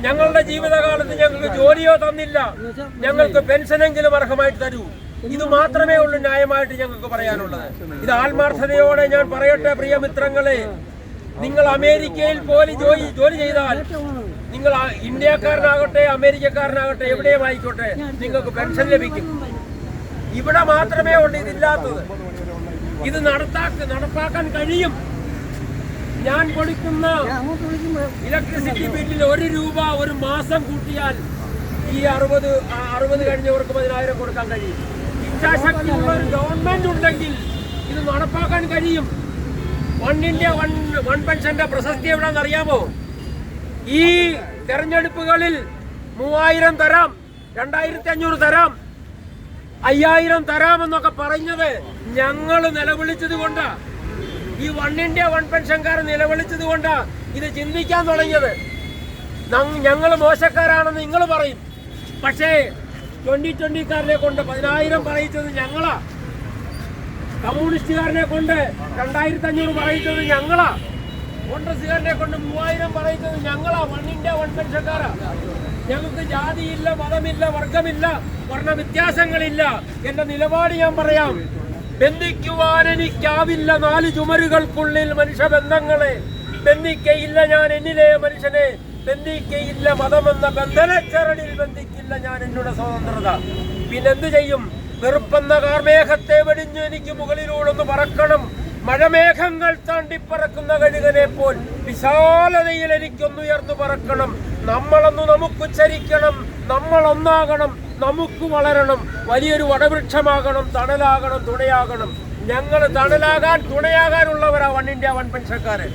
ഞങ്ങളുടെ ജീവിതകാലത്ത് ഞങ്ങൾക്ക് ജോലിയോ തന്നില്ല, ഞങ്ങൾക്ക് പെൻഷനെങ്കിലും അർഹമായിട്ട് തരൂ. ഇത് മാത്രമേ ഉള്ളൂ ന്യായമായിട്ട് ഞങ്ങൾക്ക് പറയാനുള്ളത്. ഇത് ആത്മാർത്ഥതയോടെ ഞാൻ പറയട്ടെ പ്രിയ മിത്രങ്ങളെ, നിങ്ങൾ അമേരിക്കയിൽ പോലും ജോലി ചെയ്താൽ, നിങ്ങൾ ഇന്ത്യക്കാരനാകട്ടെ അമേരിക്കക്കാരനാകട്ടെ എവിടെയും ആയിക്കോട്ടെ, നിങ്ങൾക്ക് പെൻഷൻ ലഭിക്കും. ഇവിടെ മാത്രമേ ഉള്ളൂ ഇതില്ലാത്തത്. ഇത് നടപ്പാക്കാൻ കഴിയും. ഞാൻ കൊടുക്കുന്ന ഇലക്ട്രിസിറ്റി ബില്ലിൽ 1 രൂപ ഒരു മാസം കൂട്ടിയാൽ ഈ 60 കഴിഞ്ഞവർക്ക് 10,000 കൊടുക്കാൻ കഴിയും. ഇച്ഛാശക്തിയുള്ള ഒരു ഗവൺമെന്റ് ഉണ്ടെങ്കിൽ ഇത് നടപ്പാക്കാൻ കഴിയും. 1 ഇന്ത്യ 1 പെൻഷന്റെ പ്രശസ്തി എവിടെയാണെന്ന് അറിയാമോ? ഈ തെരഞ്ഞെടുപ്പുകളിൽ 3000 തരാം, 2500 തരാം, 5000 തരാമെന്നൊക്കെ പറഞ്ഞത് ഞങ്ങൾ നിലവിളിച്ചത് കൊണ്ടാ. ഈ 1 ഇന്ത്യ 1 പെൻഷൻകാർ നിലവിളിച്ചത് കൊണ്ടാ ഇത് ചിന്തിക്കാൻ തുടങ്ങിയത്. ഞങ്ങൾ മോശക്കാരാണെന്ന് നിങ്ങൾ പറയും, പക്ഷേ 2020-കാരനെ കൊണ്ട് 10,000 പറയിച്ചത് ഞങ്ങളാ. കമ്മ്യൂണിസ്റ്റുകാരനെ കൊണ്ട് 2500 പറയിച്ചത് ഞങ്ങളാ. കോൺഗ്രസുകാരനെ കൊണ്ട് 3000 പറയിച്ചത് ഞങ്ങളാ. 1 ഇന്ത്യ 1 പെൻഷൻകാരാ. ഞങ്ങൾക്ക് ജാതിയില്ല, മതമില്ല, വർഗമില്ല, വർണ്ണ വ്യത്യാസങ്ങളില്ല. എന്റെ നിലപാട് ഞാൻ പറയാം. ബന്ധിക്കുവാൻ എനിക്കാവില്ല 4 ചുമരുകൾക്കുള്ളിൽ മനുഷ്യബന്ധങ്ങളെ. ബന്ധിക്കയില്ല ഞാൻ എന്നിലെ മനുഷ്യനെ, ബന്ധിക്കയില്ല മതമെന്ന ബന്ധനച്ചരണിൽ ബന്ധിക്കില്ല ഞാൻ എന്നോട് സ്വതന്ത്രത. പിന്നെന്ത് ചെയ്യും? വെറുപ്പെന്ന കാർമേഘത്തെ വെടിഞ്ഞു എനിക്ക് മുകളിലൂടൊന്ന് പറക്കണം. മഴമേഘങ്ങൾ താണ്ടിപ്പറക്കുന്ന കഴുകനെ പോൽ വിശാലതയിൽ എനിക്കൊന്നുയർന്നു പറക്കണം. നമ്മളൊന്ന് നമുക്ക് ചരിക്കണം, നമ്മളൊന്നാകണം, നമുക്ക് വളരണം, വലിയൊരു വടവൃക്ഷമാകണം, തണലാകണം, തുണയാകണം. ഞങ്ങൾ തണലാകാൻ തുണയാകാനുള്ളവരാ 1 ഇന്ത്യ 1 പെൻഷൻകാര്.